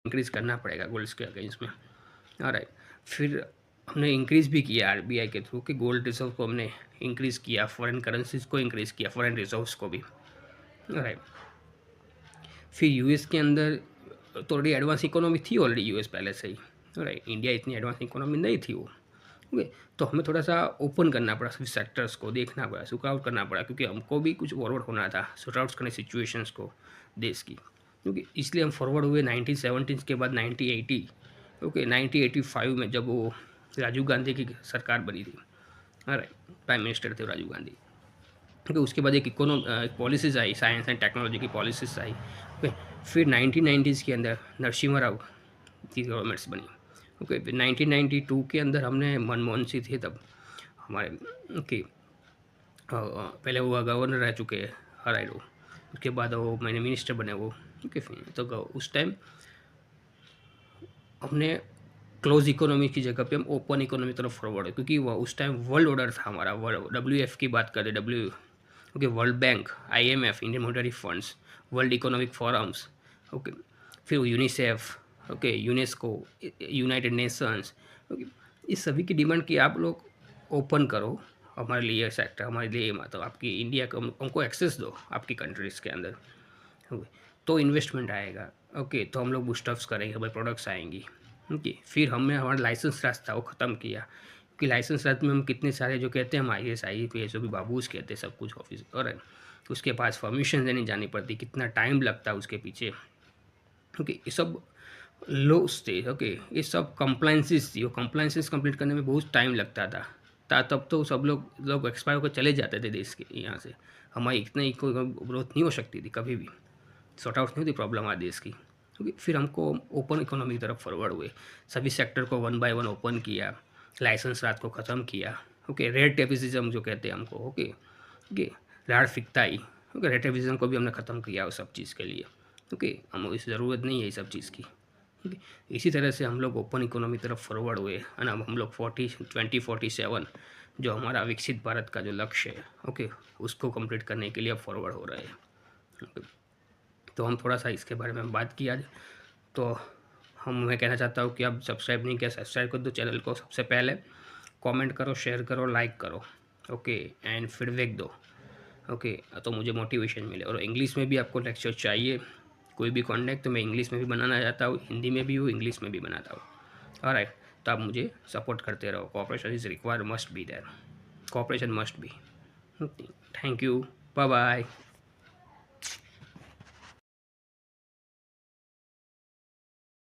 Increase करना पड़ेगा गोल्ड्स के अगेंस्ट में। ऑलराइट, फिर हमने इंक्रीज़ भी किया आरबीआई के थ्रू कि गोल्ड रिजर्व को हमने इंक्रीज़ किया, फॉरेन करेंसीज को इंक्रीज़ किया, फॉरेन रिजर्व्स को भी। ऑलराइट, फिर यूएस के अंदर थोड़ी एडवांस इकोनॉमी थी ऑलरेडी यूएस पहले से ही। ऑलराइट, इंडिया इतनी एडवांस इकोनॉमी नहीं थी वो। ओके, तो हमें थोड़ा सा ओपन करना पड़ा, सभी सेक्टर्स को देखना पड़ा, सुट आउट करना पड़ा, क्योंकि हमको भी कुछ फॉरवर्ड होना था, सुट आउट करने सिचुएशंस को देश की। क्योंकि इसलिए हम फॉरवर्ड हुए 1970 के बाद 1980, ओके 1985 में जब वो राजीव गांधी की सरकार बनी थी। राइट, प्राइम मिनिस्टर थे राजीव गांधी। ओके, उसके बाद एक policies I, science and technology की पॉलिसीज़ आई। ओके, फिर 1990s के अंदर नरसिम्हा राव की गवर्नमेंट्स बनी। ओके, फिर 1992 के अंदर हमने मनमोहन सिंह थे तब हमारे। ओके, पहले वो गवर्नर रह चुके हैं राइट, वो उसके बाद वो मैंने मिनिस्टर बने वो। ओके, फिर तो उस टाइम हमने क्लोज इकोनॉमी की जगह पे हम ओपन इकोनॉमी तरफ फॉरवर्ड है, क्योंकि वह उस टाइम वर्ल्ड ऑर्डर था हमारा, WF की बात करें, okay, world bank, IMF, Indian monetary funds, world economic forums, okay, फिर UNICEF, okay, UNESCO, United Nations, okay, इस सभी की डिमांड की आप लोग ओपन करो हमारे लिए सेक्टर, हमारे लिए मतलब आपकी इंडिया को हमको एक्सेस दो आपकी कंट्रीज़ के अंदर। ओके, तो इन्वेस्टमेंट आएगा। ओके, तो हम लोग बूस्टअप्स करेंगे, हमारे प्रोडक्ट्स आएंगी। ओके, फिर हमने हमारा लाइसेंस राज था वो ख़त्म किया, क्योंकि लाइसेंस राज में हम कितने सारे जो कहते हैं हम IAS IPS जो भी बाबूस कहते हैं सब कुछ ऑफिस, और उसके पास परमिशन देनी जानी पड़ती, कितना टाइम लगता है उसके पीछे। ओके, ये सब लॉस थे। ओके, ये सब कंप्लाइंसेस थी, वो कंप्लाइंसेस कंप्लीट करने में बहुत टाइम लगता था तब तो सब लोग एक्सपायर होकर चले जाते थे देश के यहाँ से, हमारी इतनी कोई ग्रोथ नहीं हो सकती थी कभी भी, सॉर्ट आउट नहीं होती प्रॉब्लम हमारे देश की। क्योंकि फिर हमको ओपन इकोनॉमी की तरफ फॉरवर्ड हुए, सभी सेक्टर को 1 बाय 1 ओपन किया, लाइसेंस राज को ख़त्म किया। ओके, रेड टेपिज्म जो कहते हैं हमको, ओके ओके, लाड़ फिकताई, ओके, रेड टेपिज्म को भी हमने ख़त्म किया उस सब चीज़ के लिए। ओके, हम इस ज़रूरत नहीं है ये सब चीज़ की। ओके, इसी तरह से हम लोग ओपन इकोनॉमी तरफ फॉरवर्ड हुए, है ना। अब हम लोग 2047 जो हमारा विकसित भारत का जो लक्ष्य है, ओके, उसको कंप्लीट करने के लिए अब फॉरवर्ड हो रहे हैं। ओके, तो हम थोड़ा सा इसके बारे में बात किया। तो मैं कहना चाहता हूँ कि आप सब्सक्राइब नहीं किया, सब्सक्राइब कर दो चैनल को सबसे पहले, कमेंट करो, शेयर करो, लाइक करो, ओके, एंड फीडबैक दो। ओके, तो मुझे मोटिवेशन मिले। और इंग्लिश में भी आपको लेक्चर चाहिए, कोई भी कॉन्टेक्ट, तो मैं इंग्लिश में भी बनाना चाहता हूँ, हिंदी में भी हूँ, इंग्लिश में भी बनाता हूँ। ऑलराइट, तो आप मुझे सपोर्ट करते रहो। Cooperation is required, must be there, cooperation must be. Thank you, bye bye.